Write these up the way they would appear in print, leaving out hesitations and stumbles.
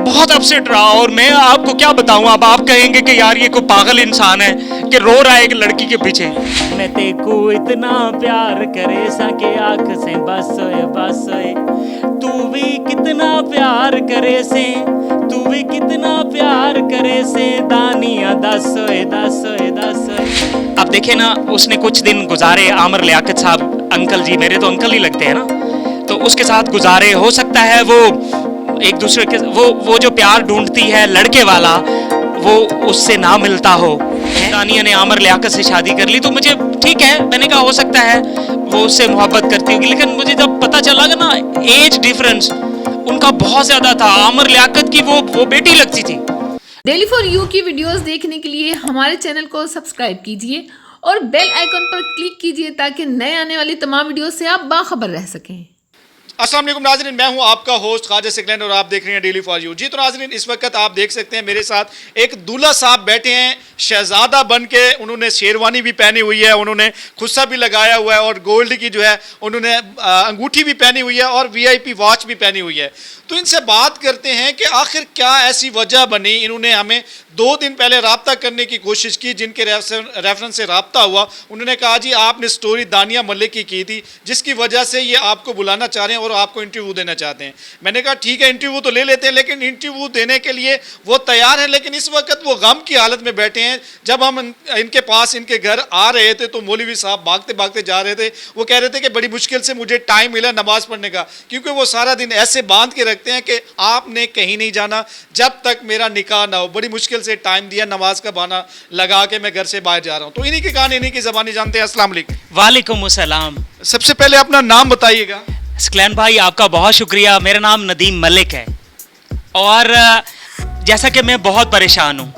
बहुत अपसेट रहा और मैं आपको क्या बताऊं, अब आप कहेंगे कि यार ये कोई पागल इंसान है कि रो रहा है एक लड़की के पीछे। मैं तेको इतना प्यार करे सके आँख से बस होए तू भी कितना प्यार करे से, तू भी कितना प्यार करे से दानिया दस होए। अब देखे ना, उसने कुछ दिन गुजारे आमिर लियाकत साहब, अंकल जी मेरे तो अंकल ही लगते हैं ना, तो उसके साथ गुजारे। हो सकता है वो एक दूसरे के वो जो प्यार ढूंढती है लड़के वाला, वो उससे ना मिलता हो। दानिया ने आमिर लियाकत से शादी कर ली, तो मुझे ठीक है, मैंने कहा हो सकता है वो उससे मोहब्बत करती होगी, लेकिन मुझे जब पता चला कि ना एज डिफरेंस उनका बहुत ज्यादा था। आमिर लियाकत की वो बेटी लगती थी। डेली फॉर यू की वीडियोस देखने के लिए हमारे चैनल को सब्सक्राइब कीजिए और बेल आइकन पर क्लिक कीजिए ताकि नए आने वाली तमाम वीडियो से आप बाखबर रह सकें। अस्सलाम वालेकुम नाज़रीन, मैं हूं आपका होस्ट ख्वाजा सिकलैन और आप देख रहे हैं डेली फॉर यू। जी तो नाज़रीन, इस वक्त आप देख सकते हैं मेरे साथ एक दूल्हा साहब बैठे हैं, शहजादा बन के। उन्होंने शेरवानी भी पहनी हुई है, उन्होंने खुस्सा भी लगाया हुआ है और गोल्ड की जो है उन्होंने अंगूठी भी पहनी हुई है और वीआईपी वॉच भी पहनी हुई है। तो इनसे बात करते हैं कि आखिर क्या ऐसी वजह बनी। इन्होंने हमें 2 दिन पहले रब्ता करने की कोशिश की, जिनके रेफरेंस से रब्ता हुआ। उन्होंने कहा जी आपने स्टोरी दानिया मलिक की थी, जिसकी वजह से ये आपको बुलाना चाह रहे हैं और आपको इंटरव्यू देना चाहते हैं। मैंने कहा ठीक है, इंटरव्यू तो ले लेते हैं, लेकिन इंटरव्यू देने के लिए वो तैयार हैं, लेकिन इस वक्त वो गम की हालत में बैठे हैं। जब हम इनके पास इनके घर आ रहे थे तो मौलवी साहब भागते भागते जा रहे थे। वो कह रहे थे कि बड़ी मुश्किल से मुझे टाइम मिला नमाज पढ़ने का, क्योंकि वो सारा दिन ऐसे बांध के रखते हैं कि आपने कहीं नहीं जाना जब तक मेरा निकाह ना हो। बड़ी मुश्किल से टाइम दिया, नमाज का बहाना लगा के मैं घर से बाहर जा रहा हूँ। तो इन्हीं के गान इन्हीं की ज़बानी जानते हैं। अस्सलाम वालेकुम। वालेकुम अस्सलाम। सबसे पहले अपना नाम बताइएगा। सिकलैन भाई आपका बहुत शुक्रिया। मेरा नाम नदीम मलिक है और जैसा कि मैं बहुत परेशान हूँ,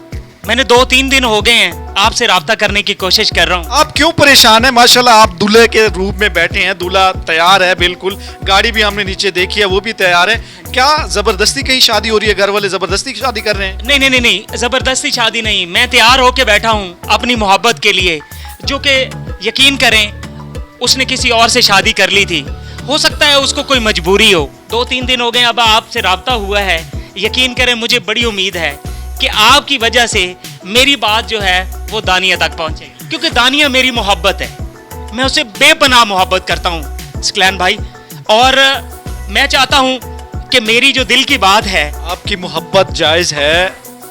मैंने 2-3 दिन हो गए हैं आपसे रब्ता करने की कोशिश कर रहा हूँ। आप क्यों परेशान हैं? माशाल्लाह आप दूल्हे के रूप में बैठे हैं, दूल्हा तैयार है बिल्कुल, गाड़ी भी हमने नीचे देखी है वो भी तैयार है। क्या जबरदस्ती कहीं शादी हो रही है? घर वाले जबरदस्ती की शादी कर रहे हैं? नहीं, जबरदस्ती शादी नहीं। मैं तैयार होके बैठा हूँ अपनी मोहब्बत के लिए, जो कि यकीन करें उसने किसी और से शादी कर ली थी। हो सकता है उसको कोई मजबूरी हो। 2-3 दिन हो गए अब आपसे रब्ता हुआ है। यकीन करें मुझे बड़ी उम्मीद है कि आपकी वजह से मेरी बात जो है वो दानिया तक पहुंचेगी, क्योंकि दानिया मेरी मोहब्बत है। मैं उससे बेपनाह मोहब्बत करता हूँ सिकलैन भाई, और मैं चाहता हूँ कि मेरी जो दिल की बात है। आपकी मोहब्बत जायज़ है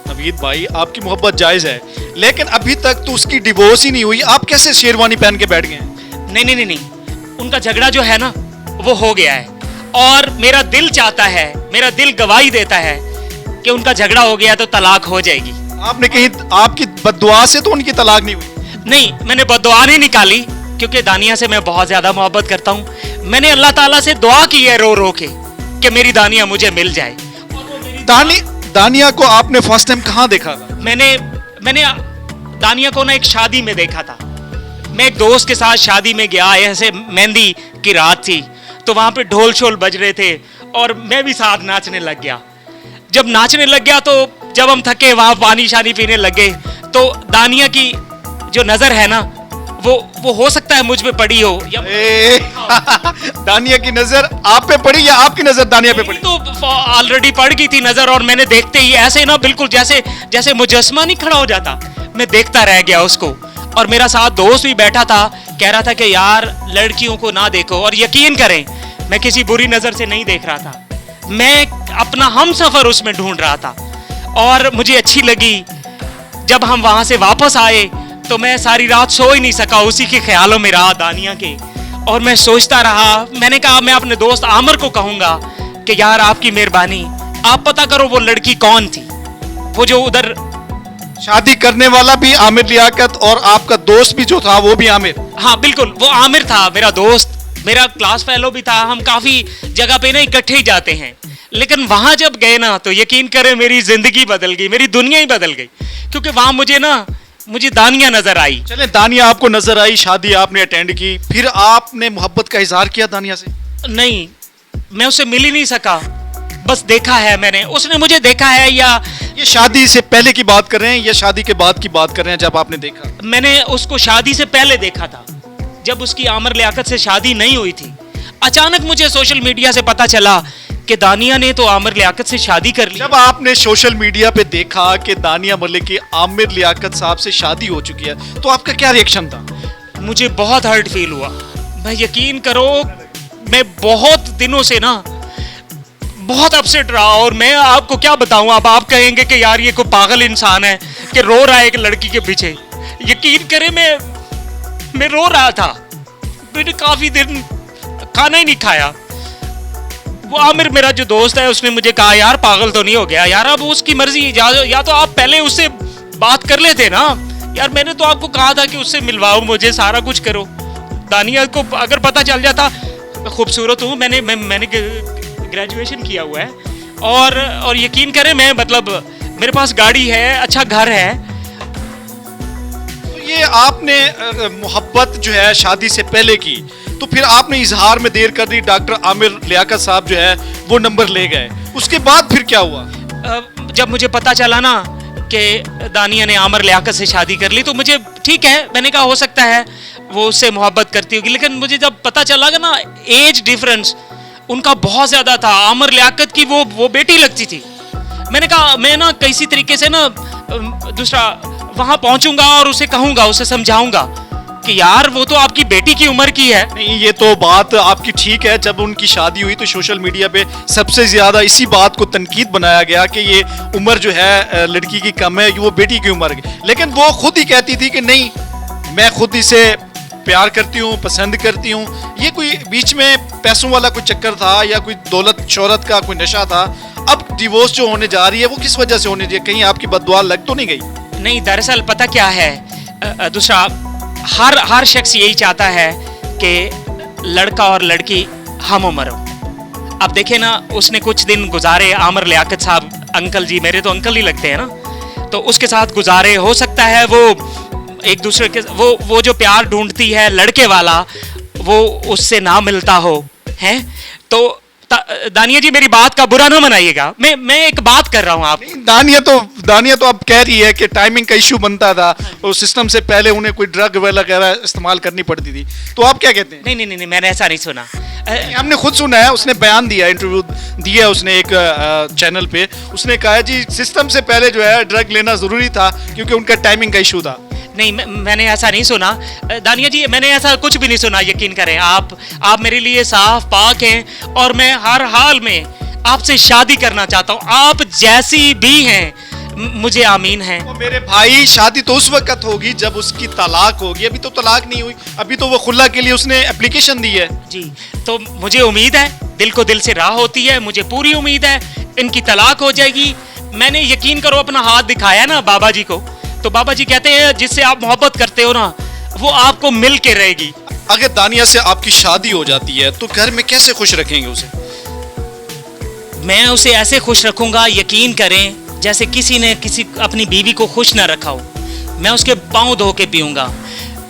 नवीद भाई, आपकी मोहब्बत जायज़ है, लेकिन अभी तक तो उसकी डिवोर्स ही नहीं हुई। आप कैसे शेरवानी पहन के बैठ गए हैं? नहीं, उनका झगड़ा जो है ना वो हो गया है और मेरा दिल चाहता है, मेरा दिल गवाही देता है कि उनका झगड़ा हो गया तो तलाक हो जाएगी। आपने कहीं आपकी बद्दुआ से तो उनकी तलाक नहीं हुई? नहीं, मैंने बद्दुआ नहीं निकाली, क्योंकि दानिया से मैं बहुत ज्यादा मोहब्बत करता हूँ। मैंने अल्लाह ताला से दुआ की है रो रो के कि मेरी दानिया मुझे मिल जाए। दानिया को आपने फर्स्ट टाइम कहाँ देखा था? मैंने दानिया को ना एक शादी में देखा था। मैं एक दोस्त के साथ शादी में गया, ऐसे मेहंदी की रात थी, तो वहां पे ढोल शोल बज रहे थे और मैं भी साथ नाचने लग गया। जब नाचने लग गया तो जब हम थके वहां पानी शानी पीने लग गए, तो दानिया की जो नजर है ना वो हो सकता है मुझ पे पड़ी हो या दानिया की नजर आप पे पड़ी या आपकी नजर दानिया पे पड़ी? तो ऑलरेडी पड़ गई थी नजर, और मैंने देखते ही ऐसे ना बिल्कुल जैसे मुजस्समा नहीं खड़ा हो जाता, मैं देखता रह गया उसको। और मेरा साथ दोस्त भी बैठा था, कह रहा था कि यार लड़कियों को ना देखो। और यकीन करें मैं किसी बुरी नजर से नहीं देख रहा था, मैं अपना हम सफर उसमें ढूंढ रहा था और मुझे अच्छी लगी। जब हम वहां से वापस आए तो मैं सारी रात सो ही नहीं सका, उसी के ख्यालों में रहा दानिया के, और मैं सोचता रहा। मैंने कहा मैं अपने दोस्त आमिर को कहूंगा कि यार आपकी मेहरबानी, आप पता करो वो लड़की कौन थी, वो जो उधर शादी करने वाला भी आमिर लियाकत और आपका दोस्त भी जो था वो भी आमिर? हाँ बिल्कुल, वो आमिर था मेरा दोस्त, मेरा क्लास फेलो भी था। हम काफी जगह पे ना इकट्ठे ही जाते हैं, लेकिन वहां जब गए ना तो यकीन करें मेरी जिंदगी बदल गई, मेरी दुनिया ही बदल गई, क्योंकि वहां मुझे दानिया नजर आई। चले दानिया आपको नजर आई, शादी आपने अटेंड की, फिर आपने मोहब्बत का इजहार किया दानिया से? नहीं, मैं उससे मिल ही नहीं सका, बस देखा है मैंने, उसने मुझे देखा है। या ये शादी से पहले की बात कर रहे हैं या शादी के बाद की बात कर रहे हैं जब आपने देखा? मैंने उसको शादी से पहले देखा था, जब उसकी आमिर लियाकत से शादी नहीं हुई थी। अचानक मुझे सोशल मीडिया से पता चला کہ دانیہ نے تو عامر لیاقت سے شادی کر لی. جب آپ نے سوشل میڈیا پہ دیکھا کہ دانیہ ملک کی عامر لیاقت صاحب سے شادی ہو چکی ہے تو آپ کا کیا ریئیکشن تھا؟ مجھے بہت ہرٹ فیل ہوا. میں یقین کرو میں بہت دنوں سے نا بہت اپسیٹ رہا, اور میں آپ کو کیا بتاؤں, اب آپ کہیں گے کہ یار یہ کوئی پاگل انسان ہے کہ رو رہا ہے ایک لڑکی کے پیچھے. یقین کریں میں رو رہا تھا, میں نے کافی دن کھانا ہی نہیں کھایا. وہ عامر میرا جو دوست ہے اس نے مجھے کہا یار پاگل تو نہیں ہو گیا یار, اب اس کی مرضی, یا تو آپ پہلے اس سے بات کر لیتے نا یار. میں نے تو آپ کو کہا تھا کہ اس سے ملواؤ مجھے, سارا کچھ کرو. دانیہ کو اگر پتہ چل جاتا, خوبصورت ہوں, میں نے گریجویشن کیا ہوا ہے, اور یقین کریں میں مطلب میرے پاس گاڑی ہے, اچھا گھر ہے. یہ آپ نے محبت جو ہے شادی سے پہلے کی, تو پھر آپ نے اظہار میں دیر کر دی, ڈاکٹر عامر لیاقت صاحب جو ہے وہ نمبر لے گئے, اس کے بعد پھر کیا ہوا؟ جب مجھے پتا چلا نا کہ دانیہ نے عامر لیاقت سے شادی کر لی تو مجھے ٹھیک ہے, میں نے کہا ہو سکتا ہے وہ اس سے محبت کرتی ہوگی, لیکن مجھے جب پتا چلا کہ نا ایج ڈیفرنس ان کا بہت زیادہ تھا. عامر لیاقت کی وہ بیٹی لگتی تھی. میں نے کہا میں نا کسی طریقے سے نا دوسرا وہاں پہنچوں گا اور اسے کہوں گا, اسے سمجھاؤں گا کہ یار وہ تو آپ کی بیٹی کی عمر کی ہے. نہیں, یہ تو بات آپ کی ٹھیک ہے, جب ان کی شادی ہوئی تو سوشل میڈیا پہ سب سے زیادہ اسی بات کو تنقید بنایا گیا کہ یہ عمر جو ہے لڑکی کی کم ہے, وہ بیٹی کی عمر کی. لیکن وہ خود ہی کہتی تھی کہ نہیں میں خود اسے پیار کرتی ہوں, پسند کرتی ہوں. یہ کوئی بیچ میں پیسوں والا کوئی چکر تھا یا کوئی دولت شہرت کا کوئی نشہ تھا؟ اب ڈیورس جو ہونے جا رہی ہے وہ کس وجہ سے ہونے جا رہی ہے؟ کہیں آپ کی بد دعا لگ تو نہیں گئی؟ نہیں, دراصل پتہ کیا ہے, دوسرا ہر شخص یہی چاہتا ہے کہ لڑکا اور لڑکی ہم عمر ہو. اب دیکھیں نا اس نے کچھ دن گزارے عامر لیاقت صاحب, انکل جی میرے تو انکل ہی لگتے ہیں نا, تو اس کے ساتھ گزارے. ہو سکتا ہے وہ ایک دوسرے کے وہ جو پیار ڈھونڈتی ہے لڑکے والا وہ اس سے نہ ملتا ہو ہیں. تو دانیہ جی میری بات کا برا نہ منائیے گا, میں ایک بات کر رہا ہوں. آپ دانیہ تو اب کہہ رہی ہے کہ ٹائمنگ کا ایشو بنتا تھا, اور سسٹم سے پہلے انہیں کوئی ڈرگ وغیرہ استعمال کرنی پڑتی تھی. تو آپ کیا کہتے ہیں؟ نہیں, میں نے ایسا نہیں سنا. ہم نے خود سنا ہے, اس نے بیان دیا, انٹرویو دیا اس نے ایک چینل پہ. اس نے کہا جی سسٹم سے پہلے جو ہے ڈرگ لینا ضروری تھا کیونکہ ان کا ٹائمنگ کا ایشو تھا. نہیں, میں نے ایسا نہیں سنا دانیہ جی, میں نے ایسا کچھ بھی نہیں سنا. یقین کریں آپ میرے لیے صاف پاک ہیں, اور میں ہر حال میں آپ سے شادی کرنا چاہتا ہوں. آپ جیسی بھی ہیں مجھے آمین ہیں. میرے بھائی شادی تو اس وقت ہوگی جب اس کی طلاق ہوگی, ابھی تو طلاق نہیں ہوئی, ابھی تو وہ خلا کے لیے اس نے اپلیکیشن دی ہے. جی, تو مجھے امید ہے, دل کو دل سے راہ ہوتی ہے, مجھے پوری امید ہے ان کی طلاق ہو جائے گی. میں نے یقین کرو اپنا ہاتھ دکھایا نا بابا جی کو, تو بابا جی کہتے ہیں جس سے آپ محبت کرتے ہو نا وہ آپ کو مل کے رہے گی. اگر دانیہ سے آپ کی شادی ہو جاتی ہے تو گھر میں کیسے خوش رکھیں گے اسے؟ میں اسے ایسے خوش رکھوں گا, یقین کریں جیسے کسی نے اپنی بیوی کو خوش نہ رکھا ہو. میں اس کے پاؤں دھو کے پیوں گا,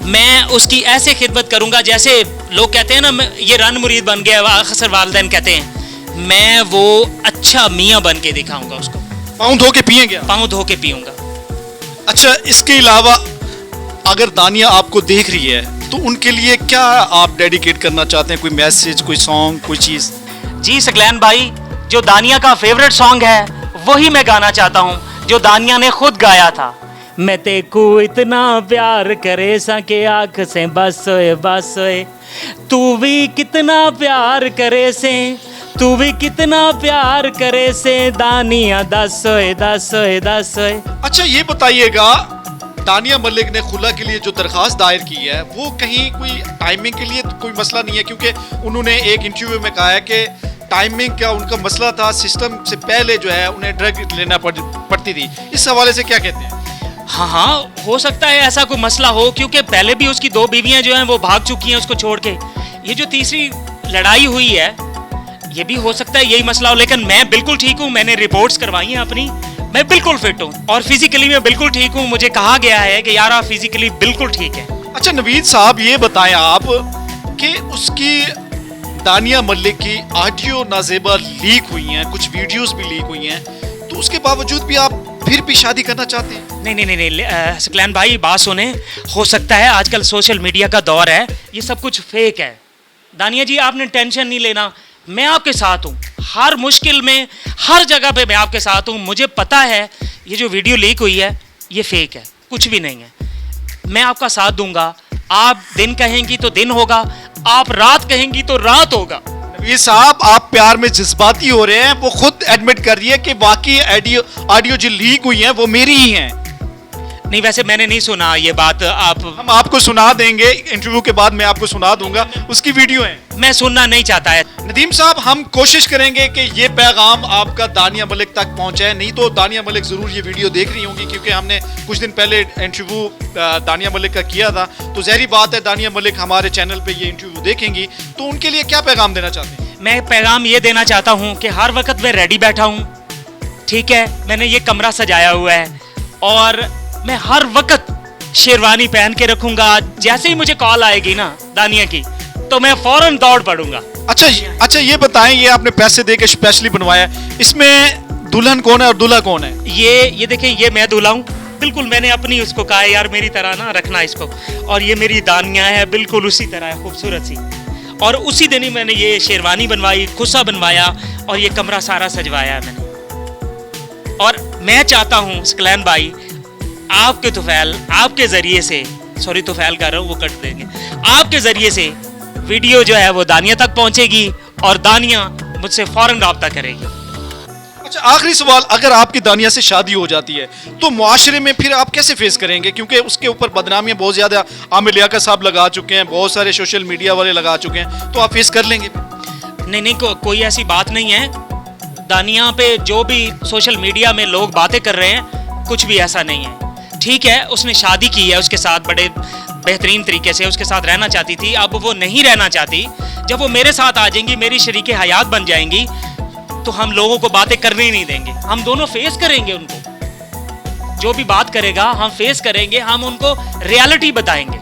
میں اس کی ایسے خدمت کروں گا جیسے لوگ کہتے ہیں نا یہ رن مرید بن گیا, اکثر والدین کہتے ہیں, میں وہ اچھا میاں بن کے دکھاؤں گا اس کو. پاؤں دھو کے پیئیں گے؟ پاؤں دھو کے پیوں گا. اچھا, اس کے علاوہ اگر دانیہ آپ کو دیکھ رہی ہے تو ان کے لیے کیا آپ ڈیڈیکیٹ کرنا چاہتے ہیں؟ کوئی میسج, کوئی سانگ, کوئی چیز؟ جی سکلین بھائی, جو دانیہ کا فیوریٹ سانگ ہے وہی میں گانا چاہتا ہوں جو دانیہ نے خود گایا تھا. میں تے کو اتنا پیار کرے سا کہ آنکھ سے بس ہوئے, تو بھی کتنا پیار کرے سے, تو بھی کتنا پیار کرے سے, دانیہ دس ہوئے. اچھا یہ بتائیے گا, دانیہ ملک نے خلا کے لیے جو درخواست دائر کی ہے وہ کہیں کوئی ٹائمنگ کے لیے کوئی مسئلہ نہیں ہے؟ کیونکہ انہوں نے ایک انٹرویو میں کہا ہے کہ ٹائمنگ کا ان کا مسئلہ تھا, سسٹم سے پہلے جو ہے انہیں ڈرگ لینا پڑتی تھی. اس حوالے سے کیا کہتے ہیں؟ ہاں, ہو سکتا ہے ایسا کوئی مسئلہ ہو, کیونکہ پہلے بھی اس کی 2 بیویاں جو ہیں وہ بھاگ چکی ہیں اس کو چھوڑ کے. یہ جو تیسری لڑائی ہوئی ہے یہ بھی ہو سکتا ہے یہی مسئلہ ہو. لیکن میں بالکل ٹھیک ہوں, میں نے رپورٹس کروائی ہیں اپنی, میں بالکل فٹ ہوں, اور فزیکلی میں بالکل ٹھیک ہوں. مجھے کہا گیا ہے کہ یار آپ فزیکلی بالکل ٹھیک ہے. اچھا نوید صاحب یہ بتائیں آپ کہ اس کی دانیہ ملک کی آڈیو نازیبہ لیک ہوئی ہیں, کچھ ویڈیوز بھی لیک ہوئی ہیں, تو اس کے باوجود بھی آپ پھر بھی شادی کرنا چاہتے ہیں؟ نہیں, سکلین بھائی بات سنیں, ہو سکتا ہے آج کل سوشل میڈیا کا دور ہے, یہ سب کچھ فیک ہے. دانیہ جی آپ نے ٹینشن نہیں لینا, मैं आपके साथ हूँ, हर मुश्किल में, हर जगह पे मैं आपके साथ हूँ। मुझे पता है ये जो वीडियो लीक हुई है ये फेक है, कुछ भी नहीं है। मैं आपका साथ दूंगा। आप दिन कहेंगी तो दिन होगा, आप रात कहेंगी तो रात होगा। ये साहब आप प्यार में जज्बाती हो रहे हैं, वो खुद एडमिट कर रही है कि बाकी ऑडियो जो लीक हुई हैं वो मेरी ही हैं। नहीं, वैसे मैंने नहीं सुना ये बात। हम आपको सुना देंगे, इंटरव्यू के बाद मैं आपको सुना दूंगा, उसकी वीडियो है। मैं सुनना नहीं चाहता है। नदीम साहब, हम कोशिश करेंगे कि ये पैगाम आपका दानिया मलिक तक पहुंचाए, नहीं तो दानिया मलिक ज़रूर ये वीडियो देख रही होंगी, क्योंकि हमने कुछ दिन पहले इंटरव्यू दानिया मलिक का किया था। तो ज़ाहिर बात है दानिया मलिक हमारे चैनल पे ये इंटरव्यू देखेंगी, तो उनके लिए क्या पैगाम देना चाहते हैं? मैं पैगाम ये देना चाहता हूँ कि हर वक्त मैं रेडी बैठा हूँ, ठीक है। मैंने ये कमरा सजाया हुआ है और मैं हर वक्त शेरवानी पहन के रखूंगा। जैसे ही मुझे कॉल आएगी ना दानिया की, तो मैं फौरन दौड़ पड़ूंगा। अच्छा, ये बताएं, ये आपने पैसे दे के स्पेशली बनवाया, इसमें दुल्हन कौन है और दूल्हा कौन है? ये देखें, ये मैं दूल्हा हूँ, बिल्कुल मैंने अपनी उसको कहा है यार मेरी तरह ना रखना इसको। और ये मेरी दानिया है, बिल्कुल उसी तरह है, खूबसूरत सी। और उसी दिन ही मैंने ये शेरवानी बनवाई, खुस्सा बनवाया और ये कमरा सारा सजवाया है मैंने। और मैं चाहता हूँ सकलैन भाई, आपके तुफैल, आपके जरिए से, सॉरी तुफैल कर रहा हूँ, वो कट देंगे, आपके जरिए से वीडियो जो है वो दानिया तक पहुंचेगी और दानिया मुझसे फौरन राब्ता करेगी। अच्छा, आखिरी सवाल, अगर आपकी दानिया से शादी हो जाती है तो मुआशरे में फिर आप कैसे फेस करेंगे? क्योंकि उसके ऊपर बदनामियां बहुत ज्यादा आमिर लियाकत साहब लगा चुके हैं, बहुत सारे सोशल मीडिया वाले लगा चुके हैं, तो आप फेस कर लेंगे? नहीं, कोई ऐसी बात नहीं है। दानिया पे जो भी सोशल मीडिया में लोग बातें कर रहे हैं, कुछ भी ऐसा नहीं है। ठीक है, उसने शादी की है उसके साथ, बड़े बेहतरीन तरीके से उसके साथ रहना चाहती थी, अब वो नहीं रहना चाहती। जब वो मेरे साथ आ जाएंगी, मेरी शरीके हयात बन जाएंगी, तो हम लोगों को बातें करने ही नहीं देंगे। हम दोनों फेस करेंगे उनको, जो भी बात करेगा हम फेस करेंगे, हम उनको रियलिटी बताएंगे।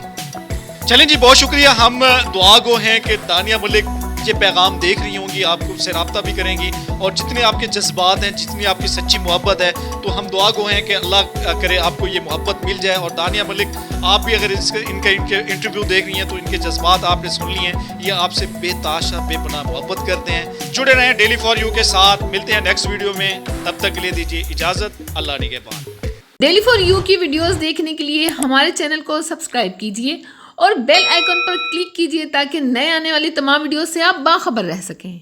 चलें जी, बहुत शुक्रिया। हम दुआ गो हैं कि दानिया मलिक ये पैगाम देख रही होंगी, आपको से रब्ता भी करेंगी, और जितने आपके जज्बात हैं, जितनी आपकी सच्ची मोहब्बत है, तो हम दुआ गो हैं कि अल्लाह करे आपको ये मोहब्बत मिल जाए। और दानिया मलिक, आप भी अगर इनके इंटरव्यू देख रही हैं तो इनके जज्बात आपने सुन लिए हैं, ये आपसे बेताशा बेपनाह मोहब्बत करते हैं। जुड़े रहें डेली फॉर यू के साथ, मिलते हैं नेक्स्ट वीडियो में, तब तक के लिए दीजिए इजाज़त। अल्लाह निगहबान। डेली फॉर यू की वीडियोस देखने के लिए हमारे चैनल को सब्सक्राइब कीजिए और बेल आइकन पर क्लिक कीजिए ताकि नए आने वाली तमाम वीडियो से आप बाखबर रह सकें।